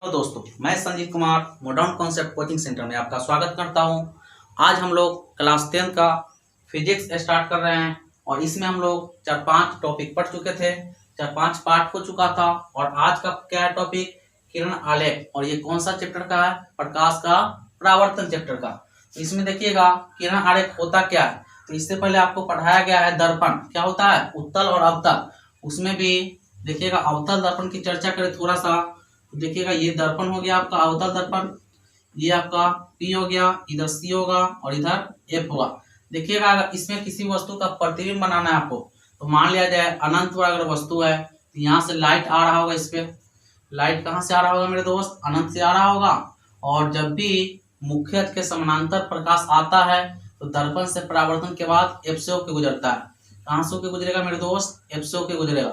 Hello दोस्तों, मैं Sanjeev Kumar modern concept coaching centre में आपका स्वागत करता हूं। आज हम लोग क्लास 10 का फिजिक्स स्टार्ट कर रहे हैं और इसमें हम लोग 4-5 टॉपिक पढ़ चुके थे, 4-5 पार्ट हो चुका था। और आज का क्या है टॉपिक? किरण आलेख। और ये कौन सा चैप्टर का है? प्रकाश का परावर्तन चैप्टर का। तो इसमें देखिएगा किरण आलेख होता क्या है। तो इससे पहले आपको पढ़ाया गया है दर्पण क्या होता है, उत्तल और अवतल। उसमें भी देखिएगा अवतल दर्पण की चर्चा करें थोड़ा सा। तो देखिएगा ये दर्पण हो गया आपका अवतल दर्पण, ये आपका P हो गया, इधर C होगा और इधर F होगा। देखिएगा अगर इसमें किसी वस्तु का प्रतिबिंब बनाना है आपको, तो मान लिया जाए अनंत पर अगर वस्तु है तो यहाँ से लाइट आ रहा होगा। इस पे लाइट कहाँ से आ रहा होगा मेरे दोस्त? अनंत से आ रहा होगा। और जब भी मुख्य अक्ष के समानांतर प्रकाश आता है तो दर्पण से परावर्तन के बाद F से होकर गुजरता है। कहाँ से होकर गुजरेगा मेरे दोस्त? F से होकर गुजरेगा।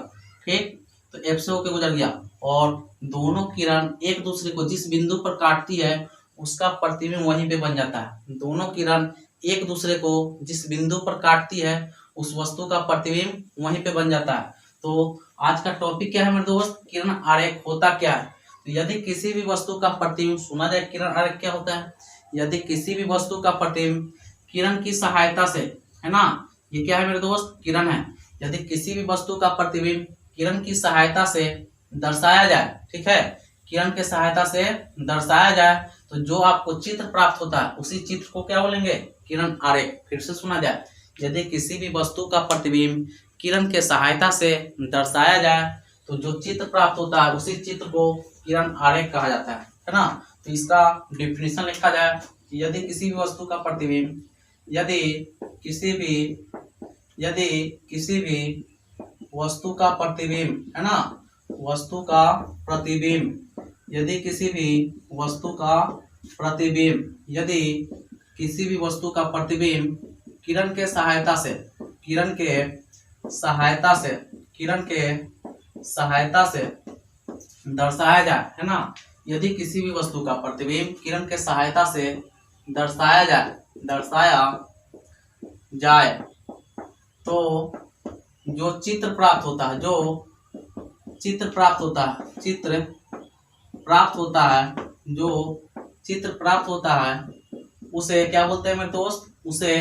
ठीक, तो F से होकर गुजर गया और दोनों किरण एक दूसरे को जिस बिंदु पर काटती है उसका प्रतिबिंब वहीं पे बन जाता है। दोनों किरण एक दूसरे को जिस बिंदु पर काटती है उस वस्तु का प्रतिबिंब वहीं पे बन जाता है। तो आज का टॉपिक क्या है मेरे दोस्त? किरण आरेख होता क्या है। तो यदि किसी भी वस्तु का प्रतिबिंब, सुना जाए किरण आरेख क्या होता है? यदि किसी भी वस्तु का प्रतिबिंब किरण की सहायता से, है ना, ये क्या है मेरे दोस्त? किरण है। यदि किसी भी वस्तु का प्रतिबिंब किरण की सहायता से दर्शाया जाए, ठीक है, किरण के सहायता से दर्शाया जाए तो जो आपको चित्र प्राप्त होता है उसी चित्र को क्या बोलेंगे? किरण आरेख। फिर से सुना जाए, यदि किसी भी वस्तु का प्रतिबिंब किरण के सहायता से दर्शाया जाए तो जो चित्र प्राप्त होता है उसी चित्र को किरण आरेख कहा जाता है ना। तो इसका डिफिनेशन लिखा जाए, यदि किसी भी वस्तु का प्रतिबिंब, यदि किसी भी वस्तु का प्रतिबिंब, है ना, वस्तु का प्रतिबिंब, यदि किसी भी वस्तु का प्रतिबिंब, यदि किसी भी वस्तु का प्रतिबिंब किरण के सहायता से, किरण के सहायता से दर्शाया जाए, है ना, यदि किसी भी वस्तु का प्रतिबिंब किरण के सहायता से दर्शाया जाए तो जो चित्र प्राप्त होता है, चित्र प्राप्त होता है उसे क्या बोलते हैं मेरे दोस्त? उसे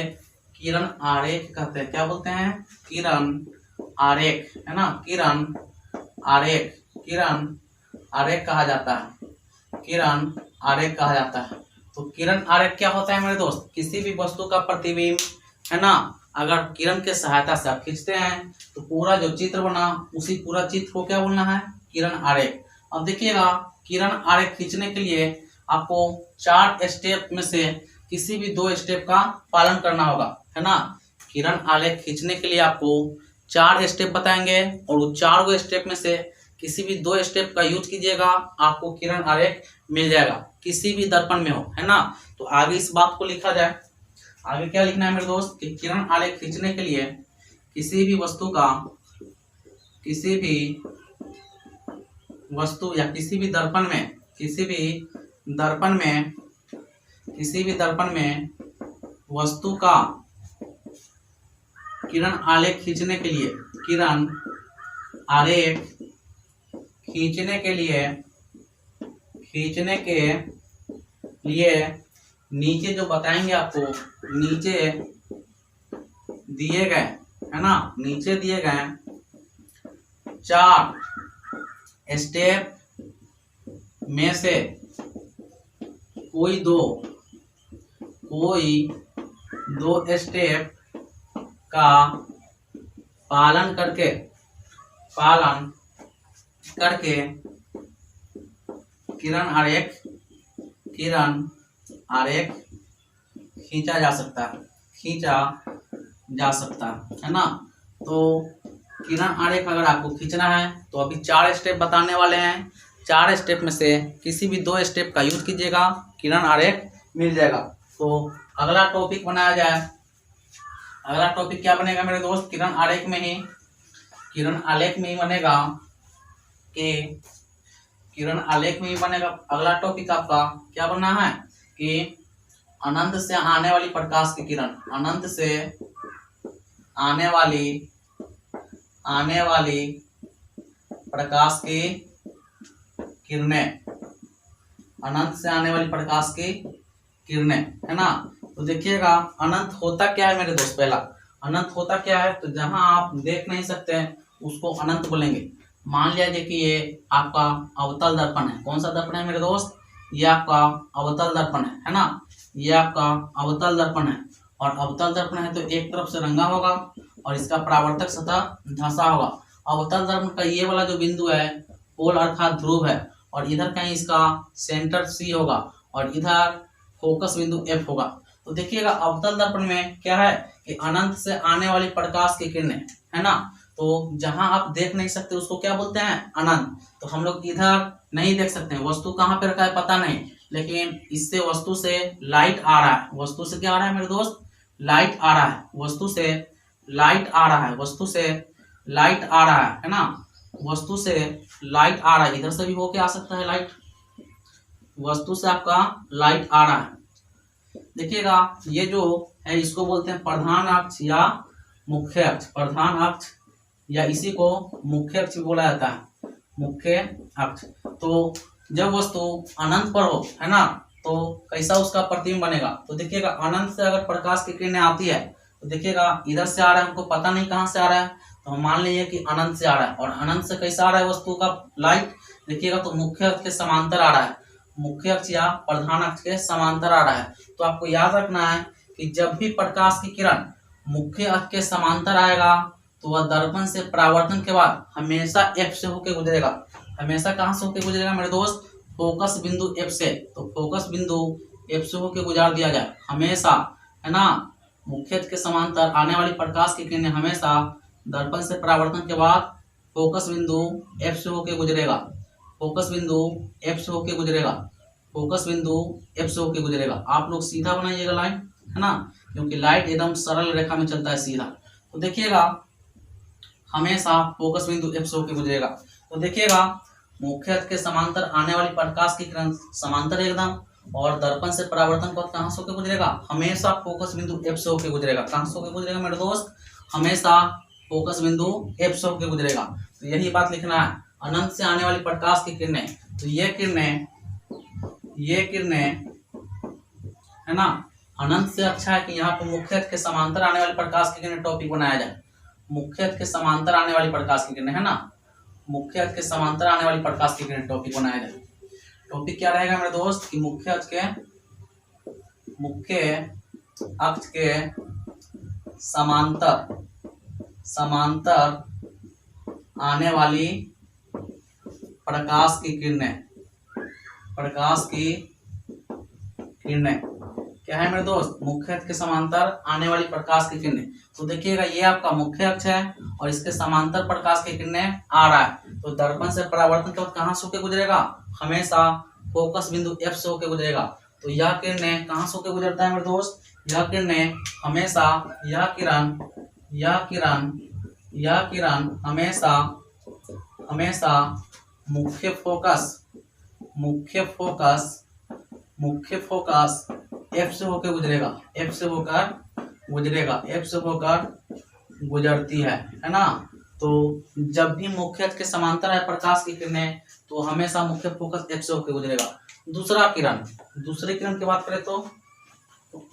किरण आरेख कहते हैं। क्या बोलते हैं? किरण आरेख, है ना, किरण आरेख कहा जाता है, किरण आरेख कहा जाता है। तो किरण आरेख क्या होता है मेरे दोस्त? किसी भी वस्तु का प्रतिबिंब, है ना, अगर किरण के सहायता से आप खींचते हैं तो पूरा जो चित्र बना उसी पूरा चित्र को क्या बोलना है? किरण आरेख। अब देखिएगा किरण आरेख खींचने के लिए आपको 4 स्टेप में से किसी भी 2 स्टेप का पालन करना होगा, है ना। किरण आरेख खींचने के लिए आपको 4 स्टेप बताएंगे और वो 4 स्टेप में से किसी भी 2 स्टेप का यूज कीजिएगा, आपको किरण आरेख मिल जाएगा, किसी भी दर्पण में हो, है ना। तो आगे इस बात को लिखा जाए, आगे क्या लिखना है मेरे दोस्त कि किरण आरेख खींचने के लिए किसी भी वस्तु या किसी भी दर्पण में वस्तु का किरण आरेख खींचने के लिए, किरण आरेख खींचने के लिए नीचे जो बताएंगे आपको, नीचे दिए गए, है ना, नीचे दिए गए 4 स्टेप में से कोई दो स्टेप का पालन करके किरण आरेख खींचा जा सकता है ना। तो किरण आरेख अगर आपको खींचना है तो अभी 4 स्टेप बताने वाले हैं। 4 स्टेप में से किसी भी 2 स्टेप का यूज कीजिएगा, किरण आरेख मिल जाएगा। तो अगला टॉपिक बनाया जाए। अगला टॉपिक क्या बनेगा मेरे दोस्त? किरण आरेख में ही बनेगा। अगला टॉपिक आपका क्या बनना है कि अनंत से आने वाली प्रकाश की किरण, अनंत से आने वाली प्रकाश की किरणें, अनंत से आने वाली प्रकाश की किरणें, है ना। तो देखिएगा अनंत होता क्या है मेरे दोस्त। पहला अनंत होता क्या है, तो जहां आप देख नहीं सकते हैं उसको अनंत बोलेंगे। मान लिया देखिए ये आपका अवतल दर्पण है। कौन सा दर्पण है मेरे दोस्त, ये आपका अवतल दर्पण है ना। ये आपका अवतल दर्पण है, और अवतल दर्पण है तो एक तरफ से रंगा होगा और इसका परावर्तक सतह धंसा होगा। अवतल दर्पण का ये वाला जो बिंदु है पोल अर्थात ध्रुव है, और इधर कहीं इसका सेंटर सी होगा और इधर फोकस बिंदु एफ होगा। तो देखिएगा अवतल दर्पण में क्या है कि अनंत से आने वाली प्रकाश की किरणें, है ना। तो जहां आप देख नहीं सकते उसको क्या बोलते हैं, अनंत। तो हम लोग इधर नहीं देख सकते हैं, वस्तु कहाँ पे रखा है पता नहीं, लेकिन इससे वस्तु से लाइट आ रहा है। वस्तु से क्या आ रहा है मेरे दोस्त, लाइट आ रहा है। वस्तु से लाइट आ रहा है, वस्तु से लाइट आ रहा है ना। वस्तु से लाइट आ रहा है, इधर से भी होके आ सकता है लाइट। वस्तु से आपका लाइट आ रहा है। देखिएगा ये जो है इसको बोलते हैं प्रधान अक्ष या मुख्य अक्ष। प्रधान अक्ष या इसी को मुख्य अक्ष भी बोला जाता है, मुख्य अक्ष। तो जब वस्तु अनंत पर हो, है ना, तो कैसा उसका प्रतिबिंब बनेगा। तो देखिएगा अनंत से अगर प्रकाश की किरणें आती है तो देखिएगा इधर से आ रहा है, हमको पता नहीं कहाँ से आ रहा है, तो हम मान लीजिए कि अनंत से आ रहा है। और अनंत से कैसा आ रहा है वस्तु का लाइट, देखिएगा तो मुख्य अक्ष के समांतर आ रहा है। मुख्य अक्ष या प्रधान अक्ष के समांतर आ रहा है। तो आपको याद रखना है कि जब भी प्रकाश की किरण मुख्य अक्ष के समांतर आएगा तो वह दर्पण से परावर्तन के बाद हमेशा एफ से होकर गुजरेगा। हमेशा कहाँ से होकर गुजरेगा मेरे दोस्त, फोकस बिंदु एफ से। तो फोकस बिंदु एफ से होकर गुजार दिया जाए हमेशा, है ना। मुख्य अक्ष के समांतर आने वाली प्रकाश की किरणें हमेशा दर्पण से परावर्तन के बाद फोकस बिंदु एफ से होकर गुजरेगा। फोकस बिंदु एफ से होकर गुजरेगा। फोकस बिंदु एफ से होकर गुजरेगा। आप लोग सीधा बनाइएगा लाइन, है ना, क्योंकि लाइट एकदम सरल रेखा में चलता है सीधा। तो देखिएगा हमेशा फोकस बिंदु एफ से होकर गुजरेगा। तो देखिएगा मुख्य अक्ष के समांतर आने वाली प्रकाश की किरण समांतर एकदम, और दर्पण से परावर्तन पथ कहाँ से होकर गुजरेगा, हमेशा फोकस बिंदु एफ से होकर गुजरेगा। कहाँ से होकर गुजरेगा मेरे दोस्त, हमेशा फोकस बिंदु एफ से होकर गुजरेगा। तो यही बात लिखना है, अनंत से आने वाली प्रकाश की किरणें। तो ये किरणें है ना, अनंत से अच्छा है कि यहाँ पे मुख्य अक्ष के समांतर आने वाली प्रकाश की किरणें टॉपिक बनाया जाए। मुख्य अक्ष के समांतर आने वाली प्रकाश की किरणें, है ना, मुख्य अक्ष के समांतर आने वाली प्रकाश की किरणें टॉपिक बनाया जाए। टॉपिक क्या रहेगा मेरे दोस्त कि मुख्य अक्ष के समांतर आने वाली प्रकाश की किरणें क्या है मेरे दोस्त, मुख्य अक्ष के समांतर आने वाली प्रकाश की किरणें। तो देखिएगा ये आपका मुख्य अक्ष है और इसके समांतर प्रकाश की किरणें आ रहा है। तो दर्पण से परावर्तन के बाद कहाँ से होकर गुजरेगा, हमेशा फोकस बिंदु एफ से होकर गुजरेगा। तो यह किरणें कहाँ से होकर गुजरता है मेरे दोस्त, यह किरणें हमेशा यह किरण हमेशा मुख्य फोकस एफ से होकर गुजरती है ना। तो जब भी मुख्य अक्ष के समांतर है प्रकाश की किरणें तो हमेशा मुख्य फोकस एफ से होकर गुजरेगा। दूसरी किरण की बात करें तो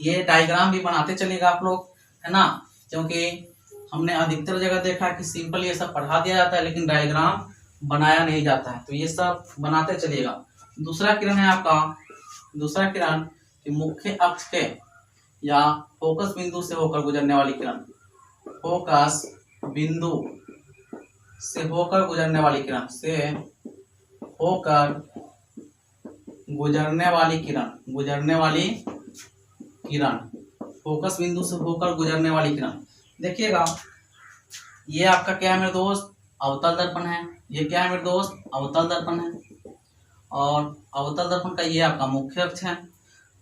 ये डायग्राम भी बनाते चलेगा आप लोग, है ना, क्योंकि हमने अधिकतर जगह देखा है कि सिंपल ये सब पढ़ा दिया जाता है लेकिन डायग्राम बनाया नहीं जाता है। तो ये सब बनाते चलिएगा। दूसरा किरण है आपका कि मुख्य अक्ष के या फोकस बिंदु से होकर गुजरने वाली किरण, फोकस बिंदु से होकर गुजरने वाली किरण, फोकस बिंदु से होकर गुजरने वाली किरण। देखिएगा ये आपका क्या है मेरे दोस्त, अवतल दर्पण है। ये क्या है मेरे दोस्त, अवतल दर्पण है। और अवतल दर्पण का ये आपका मुख्य अक्ष है।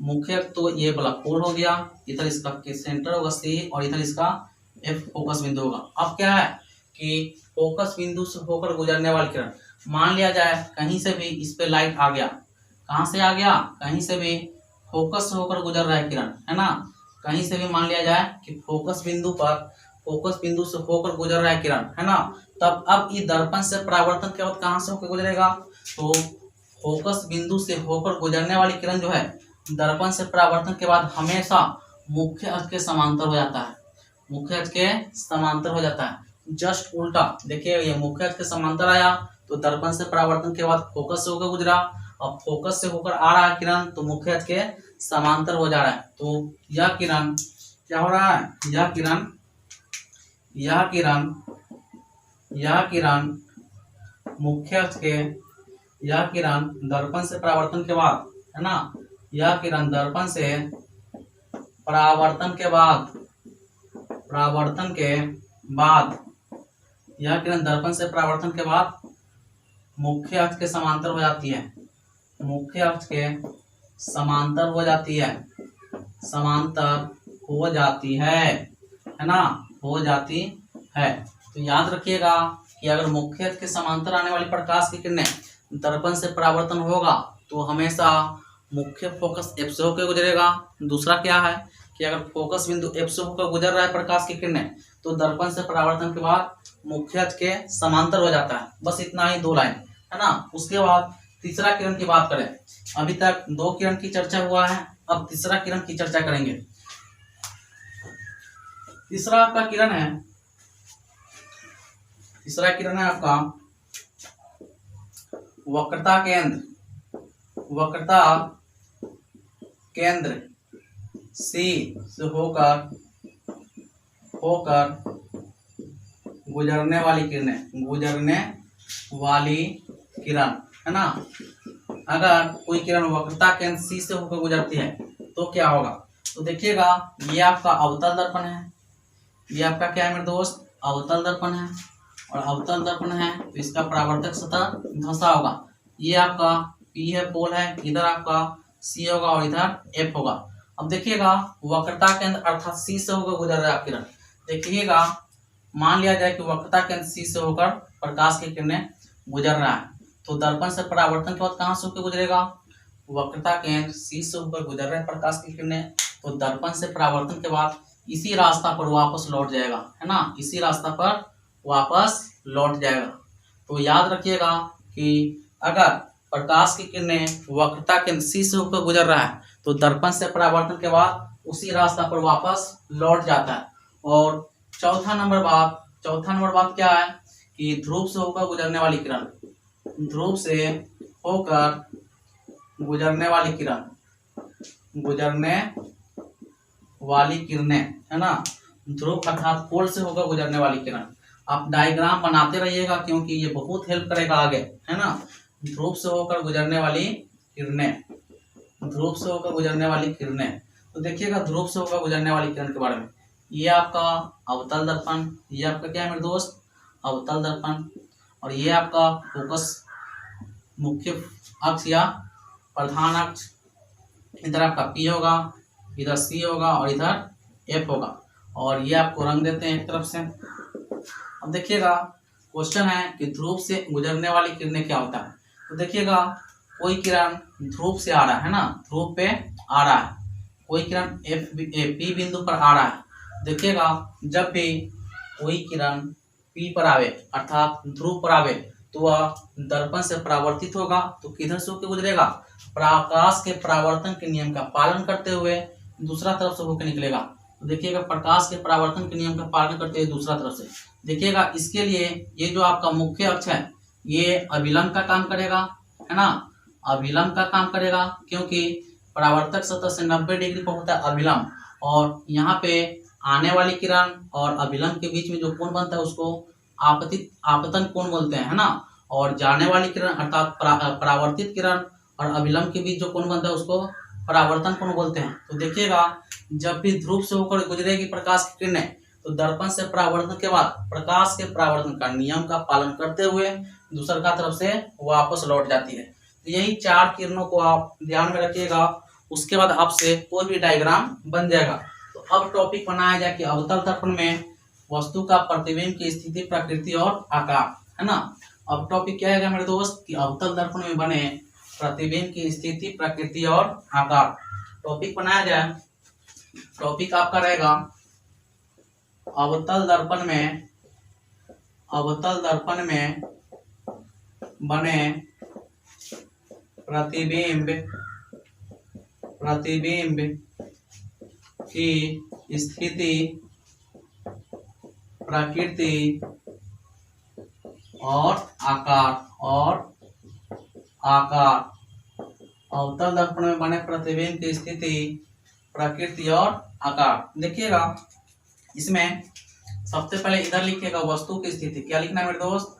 मुख्य अक्ष तो ये वाला पोल हो गया, इधर इसका सेंटर होगा सी और इधर इसका एफ फोकस बिंदु होगा। अब क्या है कि फोकस बिंदु से होकर गुजरने वाली किरण, मान लिया जाए कहीं से भी इस पे लाइट आ गया, कहाँ से आ गया, कहीं से भी फोकस से होकर गुजर रहा है किरण, है ना, कहीं से भी मान लिया जाए कि फोकस बिंदु से होकर गुजर रहा है किरण, है ना। तब अब ये दर्पण से परावर्तन के बाद कहाँ से होकर गुजरेगा, तो फोकस बिंदु से होकर गुजरने वाली किरण जो है दर्पण से परावर्तन के बाद हमेशा मुख्य अक्ष के समांतर हो जाता है, मुख्य अक्ष के समांतर हो जाता है। जस्ट उल्टा देखिए, ये मुख्य अक्ष के समांतर आया तो दर्पण से परावर्तन के बाद फोकस से होकर गुजरा, अब फोकस से होकर आ रहा है किरण तो मुख्य अक्ष के समांतर हो जा रहा है। तो यह किरण क्या हो रहा है, यह किरण मुख्य अक्ष के, यह किरण दर्पण से परावर्तन के बाद है ना, यह किरण दर्पण से परावर्तन के बाद यह किरण दर्पण से परावर्तन के बाद मुख्य अक्ष के समांतर हो जाती है, मुख्य अक्ष के समांतर हो जाती है, समांतर हो जाती है ना, हो जाती है। तो याद रखिएगा कि अगर मुख्य अक्ष के समांतर आने वाली प्रकाश की किरणें दर्पण से परावर्तन होगा तो हमेशा मुख्य फोकस F से होकर गुजरेगा। दूसरा क्या है कि अगर फोकस बिंदु F से होकर गुजर रहा है प्रकाश की किरणें तो दर्पण से परावर्तन के बाद मुख्य अक्ष के समांतर हो जाता है। बस इतना ही, 2 लाइन है ना। उसके बाद तीसरा किरण की बात करें, अभी तक 2 किरण की चर्चा हुआ है, अब तीसरा किरण की चर्चा करेंगे। तीसरा किरण है आपका वक्रता केंद्र C से होकर गुजरने वाली किरण है ना। अगर कोई किरण वक्रता केंद्र C से होकर गुजरती है तो क्या होगा, तो देखिएगा ये आपका अवतल दर्पण है, ये आपका क्या है मेरे दोस्त, अवतल दर्पण है, और अवतल दर्पण है तो इसका परावर्तक सतह धंसा होगा। ये आपका P है, पोल है, इधर आपका C होगा और इधर F होगा। अब देखिएगा वक्रता केंद्र अर्थात C से होकर गुजर रहा है किरण, देखिएगा मान लिया जाए कि वक्रता केंद्र C से होकर प्रकाश की किरणें गुजर रहा है तो दर्पण से परावर्तन के बाद कहाँ से होकर गुजरेगा, वक्रता केंद्र C से होकर गुजर रहे प्रकाश की किरणें तो दर्पण से परावर्तन के बाद इसी रास्ता पर वापस लौट जाएगा, है ना, इसी रास्ता पर वापस लौट जाएगा। तो याद रखिएगा कि अगर प्रकाश की किरणें वक्रता केंद्र C से होकर गुजर रहा है तो दर्पण से परावर्तन के बाद उसी रास्ता पर वापस लौट जाता है। और चौथा नंबर बात क्या है कि ध्रुव से होकर गुजरने वाली किरण, ध्रुव से होकर गुजरने वाली किरणें है ना, ध्रुव अर्थात पोल से होकर गुजरने वाली किरण। आप डायग्राम बनाते रहिएगा क्योंकि ये बहुत हेल्प करेगा आगे, है ना। ध्रुव से होकर गुजरने वाली किरणें, ध्रुव से होकर गुजरने वाली किरणें, तो देखिएगा ध्रुव से होकर गुजरने वाली किरण के बारे में, ये आपका अवतल दर्पण, ये आपका क्या है मेरे दोस्त, अवतल दर्पण, और ये आपका फोकस मुख्य अक्ष या प्रधान अक्ष, इधर आपका P होगा, इधर C होगा और इधर F होगा, और ये आपको रंग देते हैं एक तरफ से। अब देखिएगा क्वेश्चन है कि ध्रुव से गुजरने वाली किरणें क्या होता है, तो देखिएगा कोई किरण ध्रुव से आ रहा है ना, ध्रुव पे आ रहा है, कोई किरण P बिंदु पर आ रहा है, देखिएगा जब भी कोई किरण P पर आवे अर्थात ध्रुव पर आवे तो वह दर्पण से परावर्तित होगा तो किधर से होकर गुजरेगा, प्रकाश के परावर्तन के नियम का पालन करते हुए दूसरा तरफ से होकर निकलेगा। तो देखिएगा प्रकाश के परावर्तन के नियम का पालन करते हुए दूसरा तरफ से, देखिएगा इसके लिए ये जो आपका मुख्य अक्ष है ये अभिलंब का काम करेगा, है ना, अभिलंब का काम करेगा क्योंकि परावर्तक सतह से 90 डिग्री पर होता है अभिलंब, और यहाँ पे आने वाली किरण और अभिलंब के बीच में जो कोण बनता है उसको आपतन कोण बोलते हैं, है ना, और जाने वाली किरण अर्थात परावर्तित किरण और अभिलंब के बीच जो कोण बनता है उसको परावर्तन कोण बोलते हैं। तो देखिएगा जब भी ध्रुव से होकर गुजरेगी प्रकाश की किरणें तो दर्पण से परावर्तन के बाद प्रकाश के परावर्तन का नियम का पालन करते हुए दूसरा तरफ से वापस लौट जाती है। तो यही 4 किरणों को आप ध्यान में रखिएगा, उसके बाद आपसे कोई भी डायग्राम बन जाएगा। तो अब टॉपिक बनाया जाए कि अवतल दर्पण में वस्तु का प्रतिबिंब की स्थिति, प्रकृति और आकार, है ना। अब टॉपिक क्या है मेरे दोस्त कि अवतल दर्पण में बने प्रतिबिंब की स्थिति, प्रकृति और आकार। टॉपिक बनाया जाए, टॉपिक आपका रहेगा अवतल दर्पण में बने प्रतिबिंब की स्थिति, प्रकृति और आकार अवतल दर्पण में बने प्रतिबिंब की स्थिति, प्रकृति और आकार। देखिएगा इसमें सबसे पहले इधर लिखिएगा वस्तु की स्थिति। क्या लिखना है मेरे दोस्त?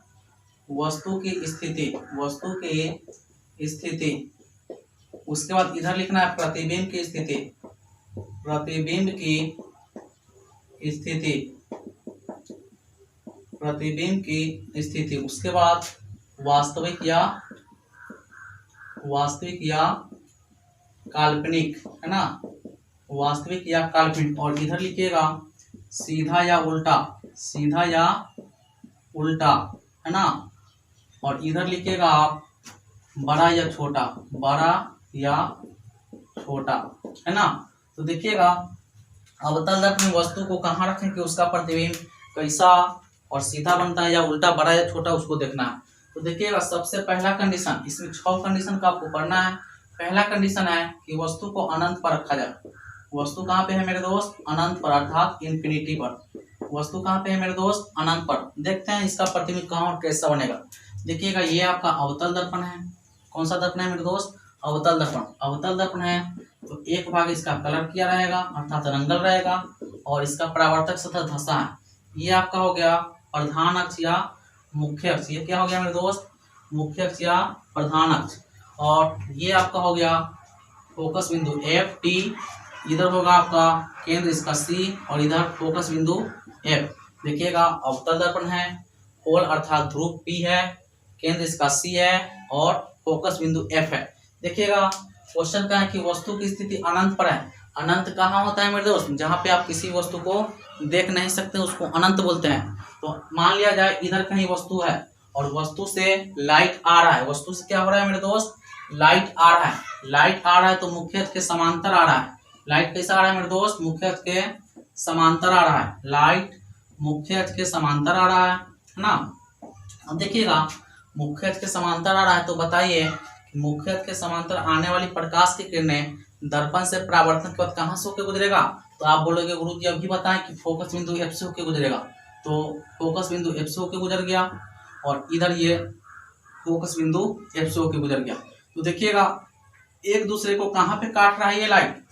वस्तु की स्थिति। उसके बाद इधर लिखना है प्रतिबिंब की स्थिति। उसके बाद वास्तविक या काल्पनिक, है ना, वास्तविक या काल्पनिक। और इधर लिखिएगा सीधा या उल्टा, है ना। और इधर लिखिएगा आप बड़ा या छोटा, है ना। तो देखिएगा अवतल दर्पण में वस्तु को कहाँ रखें कि उसका प्रतिबिंब कैसा और सीधा बनता है या उल्टा, बड़ा या छोटा, उसको देखना है। तो देखिएगा सबसे पहला कंडीशन, इसमें 6 कंडीशन का आपको पढ़ना है। पहला कंडीशन है कि वस्तु को अनंत पर रखा जाए। वस्तु कहाँ पे है मेरे दोस्त? अनंत पर, अर्थात इन्फिनिटी पर। वस्तु कहाँ पे है मेरे दोस्त? अनंत पर। देखते हैं इसका प्रतिबिंब कहाँ और कैसा बनेगा। देखिएगा ये आपका अवतल दर्पण है। कौन सा दर्पण है मेरे दोस्त? अवतल दर्पण है। तो एक भाग इसका कलर किया रहेगा अर्थात रंगल रहेगा और इसका परावर्तक सतह धंसा है। ये आपका हो गया प्रधान अक्ष या मुख्य अक्ष। ये क्या हो गया मेरे दोस्त? मुख्य अक्ष या प्रधान अक्ष। और ये आपका हो गया फोकस बिंदु FT। इधर होगा आपका केंद्र इसका C और इधर फोकस बिंदु F। देखिएगा अवतल दर्पण है, पोल अर्थात ध्रुव P है, केंद्र इसका C है और फोकस बिंदु F है। देखिएगा क्वेश्चन का है कि वस्तु की स्थिति अनंत पर है। अनंत कहाँ होता है मेरे दोस्त? जहाँ पे आप किसी वस्तु को देख नहीं सकते उसको अनंत बोलते हैं। तो मान लिया जाए इधर कहीं वस्तु है और वस्तु से लाइट आ रहा है। वस्तु से क्या हो रहा है मेरे दोस्त? लाइट आ रहा है। तो मुख्य अक्ष के समांतर आ रहा है। लाइट कैसा आ रहा है मेरे दोस्त? मुख्य अक्ष के समांतर आ रहा है। लाइट मुख्य अक्ष के समांतर आ रहा है ना। अब देखिएगा मुख्य अक्ष के समांतर आ रहा है तो बताइए मुख्य अक्ष के समांतर आने वाली प्रकाश की किरणें दर्पण से परावर्तन के बाद कहाँ से होकर गुजरेगा? तो आप बोलोगे गुरुजी अभी बताएं कि फोकस बिंदु F से होकर गुजरेगा। तो फोकस बिंदु F से होकर गुजर गया और इधर ये फोकस बिंदु F से होकर गुजर गया। तो देखिएगा एक दूसरे को कहाँ पे काट रहा है ये लाइट?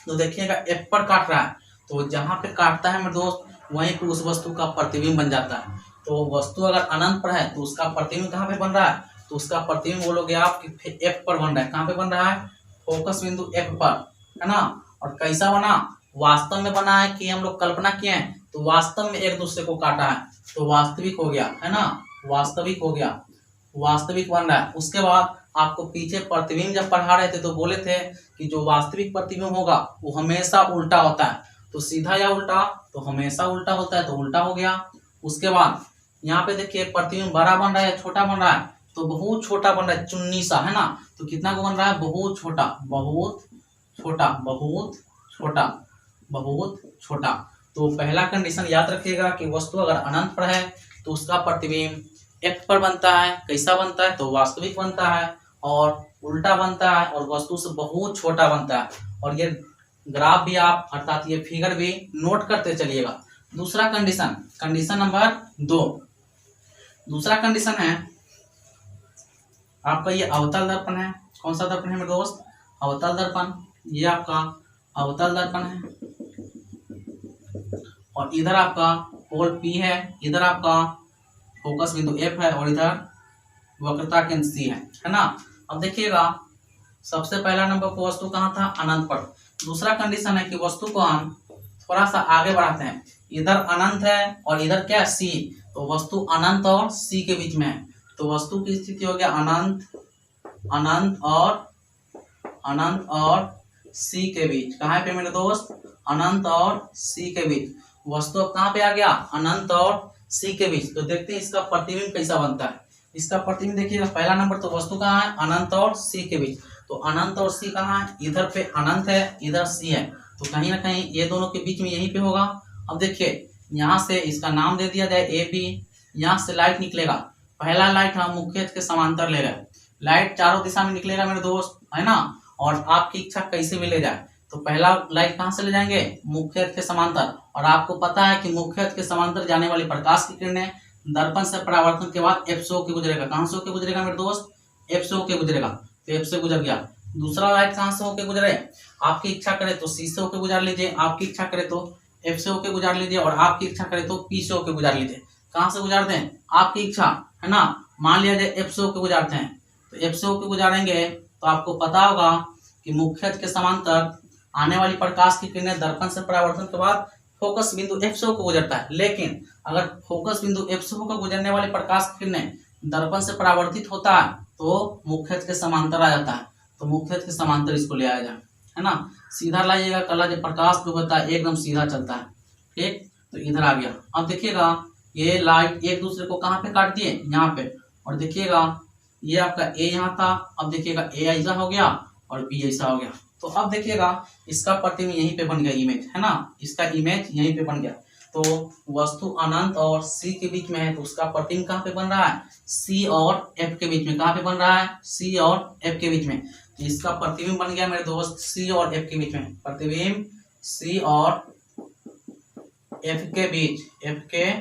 तो देखिएगा F पर काट रहा है। तो जहाँ पे काटता है मेरे दोस्त वहीं पे उस वस्तु का प्रतिबिंब बन जाता है। तो वस्तु अगर अनंत पर है तो उसका प्रतिबिंब कहाँ पे बन रहा है? तो उसका प्रतिबिंब बोलोगे आप कि F पर बन रहा है। कहाँ पे बन रहा है? फोकस बिंदु F पर, है ना। और कैसा बना? वास्तव में बना है कि हम लोग कल्पना किए हैं? तो वास्तव में एक दूसरे को काटा है तो वास्तविक हो गया, है ना। वास्तविक हो गया, वास्तविक बन रहा है। उसके बाद आपको पीछे प्रतिबिंब जब पढ़ा रहे थे तो बोले थे कि जो वास्तविक प्रतिबिंब होगा वो हमेशा उल्टा होता है। तो सीधा या उल्टा? तो हमेशा उल्टा होता है तो उल्टा हो गया। उसके बाद यहाँ पे देखिए प्रतिबिंब बड़ा बन रहा है छोटा बन रहा है? तो बहुत छोटा बन रहा है, चुन्नी सा, है ना। तो कितना को बन रहा है? बहुत छोटा, बहुत छोटा, बहुत छोटा, बहुत छोटा। तो पहला कंडीशन याद रखिएगा कि वस्तु अगर अनंत पर है तो उसका प्रतिबिंब F पर बनता है। कैसा बनता है? तो वास्तविक बनता है और उल्टा बनता है और वस्तु से बहुत छोटा बनता है। और ये ग्राफ भी आप अर्थात ये फिगर भी नोट करते चलिएगा। दूसरा कंडीशन, कंडीशन नंबर 2। दूसरा कंडीशन है आपका ये अवतल दर्पण है। कौन सा दर्पण है मेरे दोस्त? अवतल दर्पण। ये आपका अवतल दर्पण है और इधर आपका पोल P है, इधर आपका फोकस बिंदु F है और इधर वक्रता केंद्र C है ना। अब देखिएगा सबसे पहला नंबर को वस्तु कहाँ था? अनंत पर। दूसरा कंडीशन है कि वस्तु को हम थोड़ा सा आगे बढ़ाते हैं। इधर अनंत है और इधर क्या है? C। तो वस्तु अनंत और C के बीच में है। तो वस्तु की स्थिति हो गया अनंत और C के बीच। कहाँ पे मेरे दोस्त? अनंत और C के बीच। वस्तु अब कहाँ पे आ गया? अनंत और C के बीच। तो देखते हैं इसका प्रतिबिंब कैसा बनता है। इसका प्रतिबिंब देखिएगा पहला नंबर तो वस्तु कहाँ है? अनंत और C के बीच। तो अनंत और C कहाँ है? इधर पे अनंत है, इधर C है। तो कहीं ना कहीं ये दोनों के बीच में यहीं पे होगा। अब देखिए यहाँ से इसका नाम दे दिया जाए AB। यहाँ से लाइट निकलेगा। पहला लाइट हम मुख्य अक्ष के समांतर ले रहे हैं। लाइट चारों दिशा में निकलेगा मेरे दोस्त, है ना। और आपकी इच्छा कैसे भी ले जाए, तो पहला लाइट कहाँ से ले जाएंगे, मुख्य अक्ष के समांतर। और आपको पता है कि मुख्य अक्ष के समांतर जाने वाली प्रकाश की किरणें दर्पण से परावर्तन के बाद एफ से होकर गुजरेगा। कहाँ से होकर गुजरेगा मेरे दोस्त, एफ से होकर गुजरेगा, तो एफ से गुजर गया। दूसरा लाइट कहाँ से होकर गुजरे, आपकी इच्छा करे तो सी से होकर गुजार लीजिए, आपकी इच्छा करे तो एफ से होकर गुजार लीजिए, और आपकी इच्छा करे तो पी से होकर गुजार लीजिए। कहाँ से गुजारते हैं, आपकी इच्छा, है ना। मान लिया जाए एफ से होकर गुजारते हैं, तो एफ से होकर गुजारेंगे तो आपको पता होगा कि मुख्य अक्ष के समांतर आने वाली प्रकाश की किरणें दर्पण से परावर्तन के बाद फोकस बिंदु एफ से होकर गुजरता है। लेकिन अगर फोकस बिंदु एफ से होकर गुजरने वाली प्रकाश की किरणें दर्पण से परावर्तित होता है तो मुख्य अक्ष के समांतर आ जाता है, तो मुख्य अक्ष के समांतर इसको ले आया जाए, है ना। सीधा लाइएगा, कला जो प्रकाश जो होता है एकदम सीधा चलता है, ठीक। तो इधर आ गया। अब देखिएगा ये लाइट एक दूसरे को कहाँ पे काट दिए, यहाँ पे। और देखिएगा ये आपका ए यहाँ था, अब देखिएगा ए ऐसा हो गया और बी ऐसा हो गया। तो अब देखिएगा इसका प्रतिबिंब यहीं पे बन गया इमेज, है ना, इसका इमेज यहीं पे बन गया। तो वस्तु अनंत और सी के बीच में है तो उसका प्रतिबिंब कहाँ पे बन रहा है, सी और एफ के बीच में। कहाँ पे बन रहा है, सी और एफ के बीच में। तो इसका प्रतिबिंब बन गया मेरे दोस्त सी और एफ के बीच में, प्रतिबिंब सी और एफ के बीच, एफ के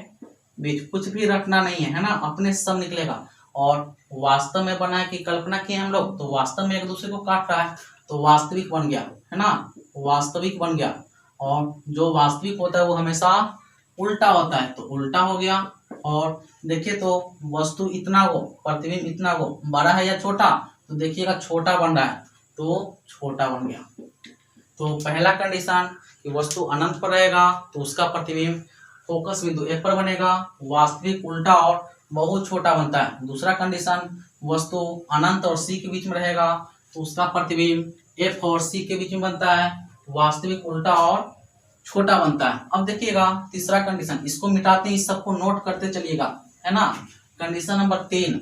बीच कुछ भी रखना नहीं है ना, अपने सब निकलेगा। और वास्तव में बना है कि कल्पना की हम लोग, तो वास्तव में एक दूसरे को काट रहा है तो वास्तविक बन गया, है ना, वास्तविक बन गया। और जो वास्तविक होता है वो हमेशा उल्टा होता है, तो उल्टा हो गया। और देखिए तो वस्तु इतना को, प्रतिबिंब इतना को, बड़ा है या छोटा, तो देखिएगा छोटा बन रहा है तो छोटा बन गया। तो पहला कंडीशन कि वस्तु अनंत पर रहेगा तो उसका प्रतिबिंब फोकस बिंदु एफ पर बनेगा, वास्तविक उल्टा और बहुत छोटा बनता है। दूसरा कंडीशन वस्तु अनंत और सी के बीच में रहेगा तो उसका प्रतिबिंब एफ और सी के बीच में बनता है, वास्तविक उल्टा और छोटा बनता है। अब देखिएगा तीसरा कंडीशन, इसको मिटाते हैं, इस सबको नोट करते चलिएगा, है ना। कंडीशन नंबर 3,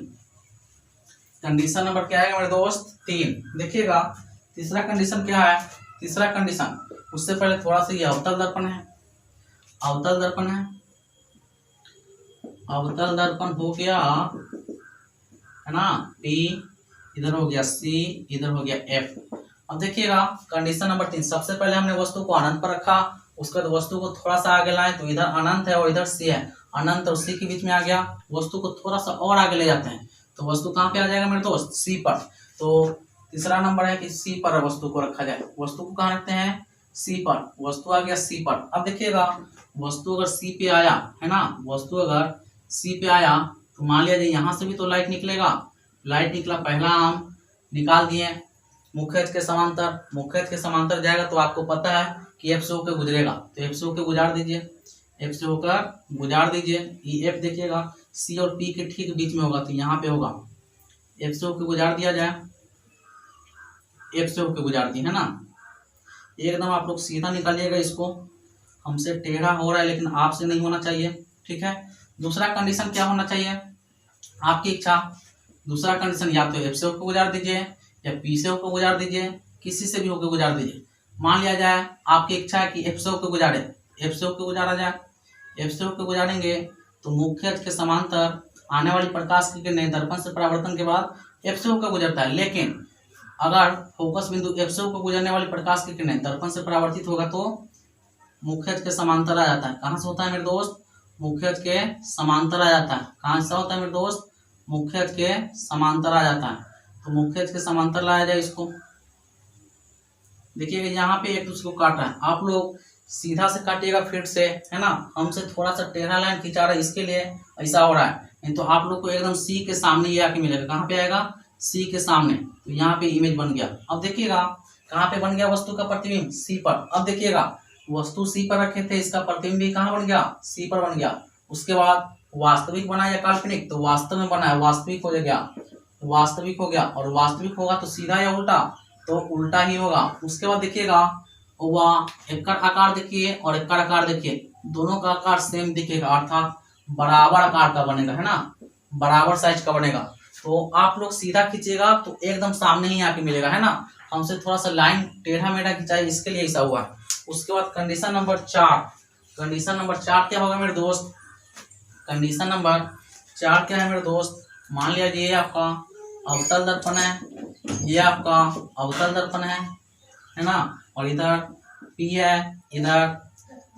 कंडीशन नंबर क्या है मेरे दोस्त, 3। देखिएगा तीसरा कंडीशन क्या है, तीसरा कंडीशन उससे पहले थोड़ा सा ये अवतल दर्पण है, अवतल दर्पण है, अवतल दर्पण हो गया, है ना, P इधर हो गया C, इधर हो गया F। अब देखिएगा कंडीशन नंबर 3, सबसे पहले हमने वस्तु को अनंत पर रखा, उसके बाद वस्तु को थोड़ा सा आगे लाए तो इधर अनंत है और इधर C है, अनंत और C के बीच में आ गया। वस्तु को थोड़ा सा और आगे ले जाते हैं तो वस्तु कहाँ पे आ जाएगा मेरे दोस्त, C पर। तो तीसरा नंबर है कि C पर वस्तु को रखा जाए, वस्तु को कहाँ रखते हैं, C पर, वस्तु आ गया C पर। अब देखिएगा वस्तु अगर C पे आया, है ना, वस्तु अगर C पे आया तो मान लिया जाए यहाँ से भी तो लाइट निकलेगा, लाइट निकला, पहला हम निकाल दिए मुख्य अक्ष के समांतर, मुख्य अक्ष के समांतर जाएगा तो आपको पता है कि एफ से होकर गुजरेगा, तो एफ से होकर गुजार दीजिए, एफ से होकर गुजार दीजिए। ये एफ देखिएगा सी और पी के ठीक बीच में होगा तो यहाँ पे होगा, एफ से होकर गुजार दिया जाए, एफ से होकर गुजार दी, है ना। एकदम आप लोग सीधा निकालिएगा, इसको हमसे टेढ़ा हो रहा है लेकिन आपसे नहीं होना चाहिए, ठीक है। दूसरा कंडीशन क्या होना चाहिए, आपकी इच्छा। दूसरा कंडीशन या तो एफ से होकर गुजार दीजिए या पी से होकर गुजार दीजिए, किसी से भी होकर गुजार दीजिए। मान लिया जाए आपकी इच्छा है कि एफ से होकर गुजारे, एफ से होकर गुजारा जाए, एफ से होकर गुजारेंगे तो मुख्य अक्ष के समांतर आने वाली प्रकाश की किरणें दर्पण से परावर्तन के बाद एफ से होकर गुजरता है। लेकिन अगर फोकस बिंदु एफ से होकर गुजरने वाली प्रकाश की किरणें दर्पण से परावर्तित होगा तो मुख्य अक्ष के समांतर आ जाता है। कहाँ से होता है मेरे दोस्त, मुख्य अक्ष के समांतर आ जाता है। कहाँ से होता है मेरे दोस्त, मुख्य अक्ष के समांतर आ जाता है। तो मुख्य अक्ष के समांतर लाया जाए इसको, देखिएगा यहाँ पे एक दूसरे को काट रहा है, आप लोग सीधा से काटिएगा फिर से, है ना, हमसे थोड़ा सा टेढ़ा लाइन खिंचा रहा है इसके लिए ऐसा हो रहा है, नहीं तो आप लोग को एकदम सी के सामने ये आके मिलेगा। कहाँ पे आएगा, सी के सामने, तो यहाँ पे इमेज बन गया। अब देखिएगा कहाँ पे बन गया वस्तु का प्रतिबिंब, सी पर। अब देखिएगा वस्तु सी पर रखे थे, इसका प्रतिबिंब भी कहाँ बन गया, सी पर बन गया। उसके बाद वास्तविक बना या काल्पनिक, तो वास्तव में बना है, वास्तविक हो गया, वास्तविक हो गया। और वास्तविक होगा तो सीधा या उल्टा, तो उल्टा ही होगा। उसके बाद देखिएगा वह एकड़ आकार देखिए और एकड़ आकार देखिए, दोनों का आकार सेम दिखेगा, अर्थात बराबर आकार का बनेगा, है ना, बराबर साइज का बनेगा। तो आप लोग सीधा खींचिएगा तो एकदम सामने ही आके मिलेगा, है ना। हमसे थोड़ा सा लाइन टेढ़ा मेढ़ा खिंचाई, इसके लिए ऐसा हुआ है। उसके बाद कंडीशन नंबर 4, कंडीशन नंबर 4 क्या होगा मेरे दोस्त, कंडीशन नंबर 4 क्या है मेरे दोस्त, मान लिया ये आपका अवतल दर्पण है, ये आपका अवतल दर्पण है ना। और इधर P है, इधर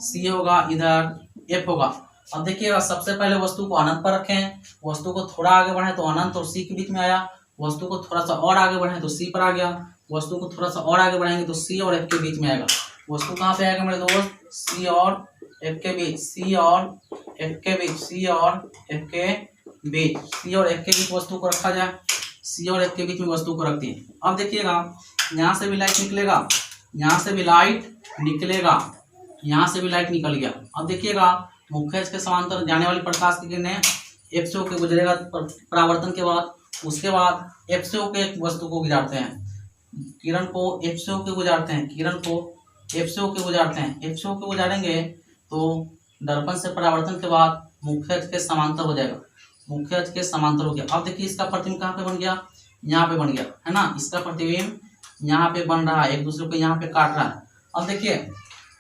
C होगा, इधर F होगा। अब देखिएगा सबसे पहले वस्तु को अनंत पर रखें, वस्तु को थोड़ा आगे बढ़े तो अनंत और C के बीच में आया, वस्तु को थोड़ा सा और आगे बढ़े तो C पर आ गया, वस्तु को थोड़ा सा और आगे बढ़ाएंगे तो C और F के बीच में आएगा। वस्तु कहाँ पे आएगा मेरे दोस्त? C और F के बीच, C और F के बीच, C और F के बीच, C और F के बीच वस्तु को रखा जाए, C और F के बीच में वस्तु को रखती है। अब देखिएगा यहाँ से भी लाइट निकलेगा, यहाँ से भी लाइट निकलेगा, यहाँ से भी लाइट निकल गया। अब देखिएगा मुख्य अक्ष के समांतर जाने वाली प्रकाश की किरणें F से होकर गुजरेगा परावर्तन के बाद, उसके बाद F से होकर एक वस्तु को गुजारते हैं, किरण को F से होकर गुजारते हैं, किरण को F से होकर गुजारते हैं, F से होकर गुजारेंगे तो दर्पण से परावर्तन के बाद मुख्य अक्ष के समांतर हो जाएगा, मुख्य अक्ष के समांतर हो गया। अब देखिए इसका प्रतिबिंब कहाँ पे बन गया? यहाँ पे बन गया है ना। इसका प्रतिबिंब यहाँ पे बन रहा है, एक दूसरे को यहाँ पे काट रहा है। अब देखिए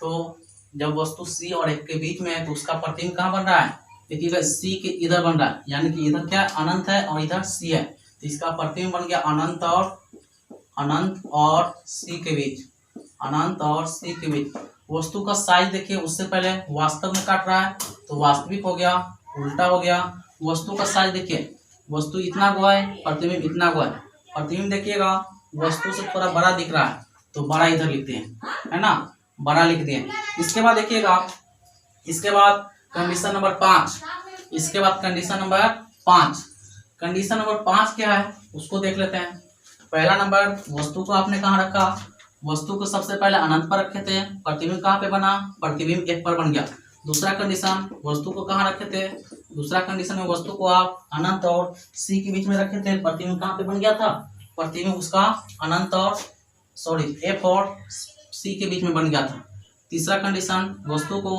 तो जब वस्तु C और F के बीच में है तो उसका प्रतिबिंब कहाँ बन रहा है? देखिएगा C के इधर बन रहा है, यानी कि इधर क्या अनंत है और इधर C है, तो इसका प्रतिबिंब बन गया अनंत और C के बीच, अनंत और C के बीच। वस्तु का साइज देखिए उससे पहले वास्तव में काट रहा है तो वास्तविक हो गया, उल्टा हो गया। वस्तु का साइज देखिए, वस्तु इतना गो है, प्रतिबिंब इतना गो है। प्रतिबिंब देखिएगा वस्तु से थोड़ा बड़ा दिख रहा है तो बड़ा इधर लिखते हैं, है ना, बड़ा लिख दिए। इसके बाद देखिएगा, इसके बाद कंडीशन नंबर 5, इसके बाद कंडीशन नंबर 5, कंडीशन नंबर 5 क्या है उसको देख लेते हैं। पहला नंबर, वस्तु को आपने कहाँ रखा? वस्तु को सबसे पहले अनंत पर रखे थे, प्रतिबिंब कहाँ पे बना? प्रतिबिंब F पर बन गया। दूसरा कंडीशन, वस्तु को कहाँ रखे थे? दूसरा कंडीशन में वस्तु को आप अनंत और C के बीच में रखे थे, प्रतिबिंब कहाँ पे बन गया था? प्रतिबिंब उसका अनंत और F और C के बीच में बन गया था। तीसरा कंडीशन, वस्तु को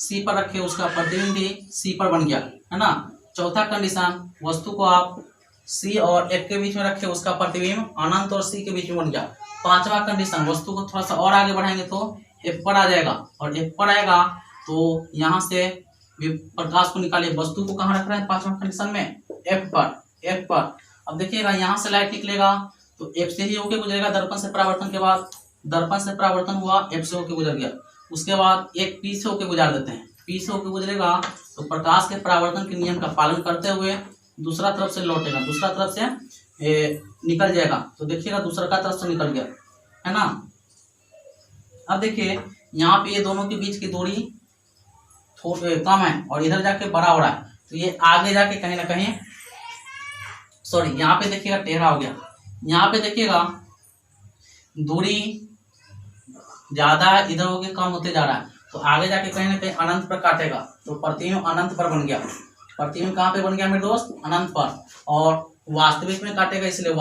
C पर रखे, उसका प्रतिबिंब भी C पर बन गया, है ना। चौथा कंडीशन, वस्तु को आप C और F के बीच में रखे, उसका प्रतिबिंब अनंत और C के बीच में बन गया। पांचवा कंडीशन, वस्तु को थोड़ा सा और आगे बढ़ाएंगे तो F पर आ जाएगा, और F पर आएगा तो यहाँ से प्रकाश को निकालिए। वस्तु को कहाँ रख रहे हैं पांचवा कंडीशन में? F पर, F पर। अब देखिएगा यहाँ से लाइट निकलेगा तो F से ही होके गुजरेगा दर्पण से परावर्तन के बाद, दर्पण से परावर्तन हुआ, F से होके गुजर गया। उसके बाद एक P से होके गुजार देते हैं, P से होके गुजरेगा तो प्रकाश के परावर्तन के नियम का पालन करते हुए दूसरा तरफ से लौटेगा, दूसरा तरफ से निकल जाएगा। तो देखिएगा दूसरा का तरफ से निकल गया, है ना। अब देखिए यहाँ पे ये दोनों के बीच की दूरी थोड़ी कम है और इधर जाके बड़ा हो रहा है, तो ये आगे जाके कहीं ना कहीं यहाँ पे देखिएगा टेढ़ा हो गया। यहाँ पे देखिएगा दूरी ज्यादा है, इधर होके कम होते जा रहा है, तो आगे जाके कहीं ना कहीं अनंत पर काटेगा, तो प्रतिबिंब अनंत पर बन गया। प्रतिबिंब कहाँ पे बन गया मेरे दोस्त? अनंत पर। और वास्तविक में काटेगा, इसलिए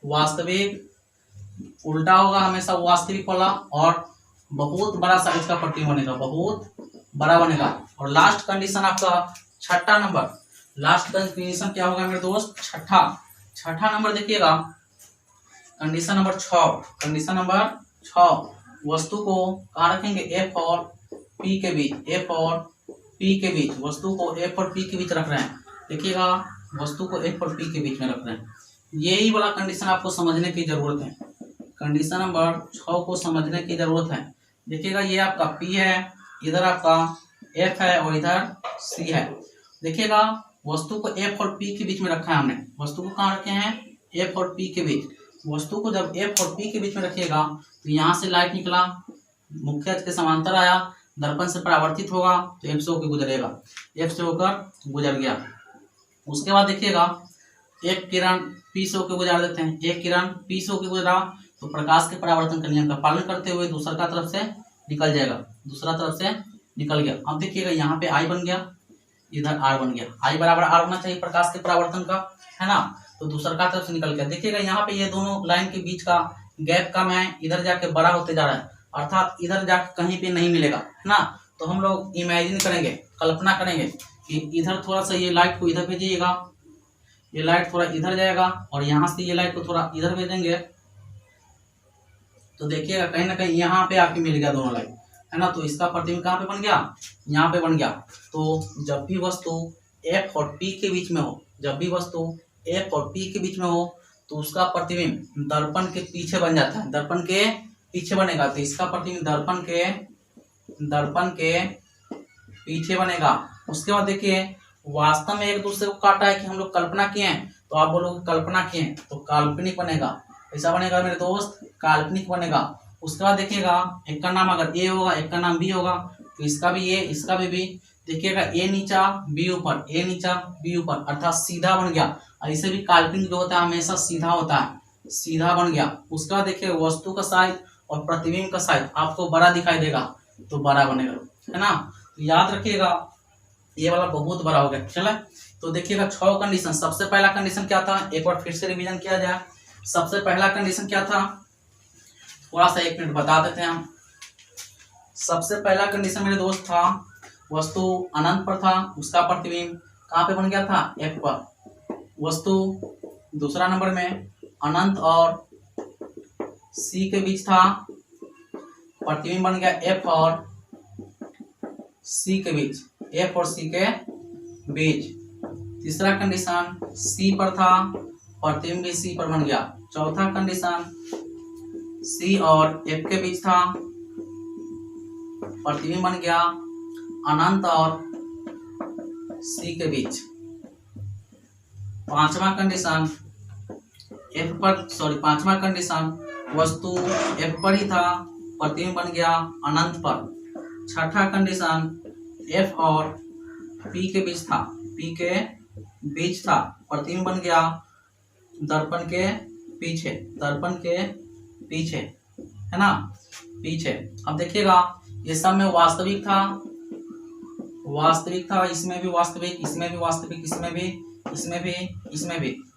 वास्तविक उल्टा होगा हमेशा वास्तविक वाला, और बहुत बड़ा साइज का प्रतिबिंब बनेगा, बहुत बड़ा बनेगा। और लास्ट कंडीशन आपका छठा नंबर, लास्ट कंडीशन क्या होगा मेरे दोस्त? छठा नंबर देखिएगा, कंडीशन नंबर 6, कंडीशन नंबर 6, वस्तु को कहाँ रखेंगे? F और P के बीच, F और P के बीच, वस्तु को F और P के बीच रख रहे हैं। देखिएगा वस्तु को F और P के बीच में रख रहे हैं। यही वाला कंडीशन आपको समझने की जरूरत है, कंडीशन नंबर 6 को समझने की जरूरत है। देखिएगा ये आपका P है, इधर आपका F है और इधर C है। देखिएगा वस्तु को F और P के बीच में रखा है हमने, वस्तु को कहाँ रखे हैं? F और P के बीच। वस्तु को जब F और P के बीच में रखिएगा तो यहाँ से लाइट निकला, मुख्य अक्ष के समांतर आया, दर्पण से परावर्तित होगा तो F से होकर गुजरेगा, F से होकर गुजर गया। उसके बाद देखिएगा एक किरण P से होकर गुजार देते हैं, एक किरण P से होकर गुजरा तो प्रकाश के परावर्तन के नियम का पालन करते हुए दूसरा का तरफ से निकल जाएगा, दूसरा तरफ से निकल गया। अब देखिएगा यहाँ पे I बन गया, इधर R बन गया, I बराबर R होना चाहिए प्रकाश के परावर्तन का, है ना। तो दूसरा का तरफ से निकल गया। देखिएगा यहाँ पे ये दोनों लाइन के बीच का गैप कम है, इधर जाके बड़ा होते जा रहा है, अर्थात इधर जाके कहीं पे नहीं मिलेगा, है ना। तो हम लोग इमेजिन करेंगे, कल्पना करेंगे कि इधर थोड़ा सा ये लाइट को इधर भेजिएगा, ये लाइट थोड़ा इधर जाएगा, और यहाँ से ये लाइट को थोड़ा इधर भेजेंगे तो देखिएगा कहीं ना कहीं यहाँ पे आके मिल गया दोनों लाइट, है ना। तो इसका प्रतिबिंब कहाँ पे बन गया? यहाँ पे बन गया। तो जब भी वस्तु F और P के बीच में हो, जब भी वस्तु एफ और पी के बीच में हो तो उसका प्रतिबिंब दर्पण के पीछे बन जाता है, दर्पण के पीछे बनेगा। तो इसका प्रतिबिंब दर्पण के पीछे बनेगा। उसके बाद देखिए वास्तव में एक दूसरे को काटा है कि हम लोग कल्पना किए हैं, तो आप बोलोगे कल्पना किए हैं तो काल्पनिक बनेगा। ऐसा बनेगा मेरे दोस्त, काल्पनिक बनेगा। उसके बाद देखिएगा एक का नाम अगर ए होगा, एक का नाम बी होगा, तो इसका भी ए, इसका भी बी। देखिएगा ए नीचा बी ऊपर, ए नीचा बी ऊपर, अर्थात सीधा बन गया। ऐसे भी काल्पनिक जो होता है हमेशा सीधा होता है, सीधा बन गया। उसके बाद देखिए वस्तु का साइज और प्रतिबिंब का साइज आपको बड़ा दिखाई देगा तो बड़ा बनेगा, है ना। तो याद रखिएगा ये वाला बहुत बड़ा हो गया। चला तो देखिएगा 6 कंडीशन। सबसे पहला कंडीशन क्या था, एक बार फिर से रिवीजन किया जाए। सबसे पहला कंडीशन क्या था, थोड़ा सा 1 मिनट बता देते हैं हम। सबसे पहला कंडीशन मेरे दोस्त था वस्तु अनंत पर था, उसका प्रतिबिंब कहाँ पे बन गया था, एफ पर। वस्तु दूसरा नंबर में अनंत और सी के बीच था, प्रतिबिंब बन गया एफ और सी के बीच, एफ और सी के बीच। तीसरा कंडीशन सी पर था, प्रतिबिंब भी सी पर बन गया। चौथा कंडीशन सी और एफ के बीच था, प्रतिबिंब बन गया अनंत और सी के बीच। पांचवा कंडीशन वस्तु एफ पर ही था, प्रतिबिंब बन गया अनंत पर। छठा कंडीशन एफ और पी के बीच था, प्रतिबिंब बन गया दर्पण के पीछे, है ना, पीछे। अब देखिएगा ये सब में वास्तविक था, इसमें भी वास्तविक, इसमें भी वास्तविक, इसमें भी,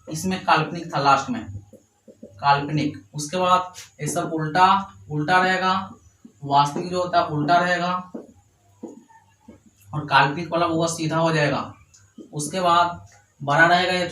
इसमें काल्पनिक था लास्ट में, काल्पनिक। उसके बाद ये सब उल्टा रहेगा, वास्तविक जो होता है उल्टा रहेगा और काल्पनिक वाला वो सीधा हो जाएगा। उसके बाद बड़ा रहेगा ये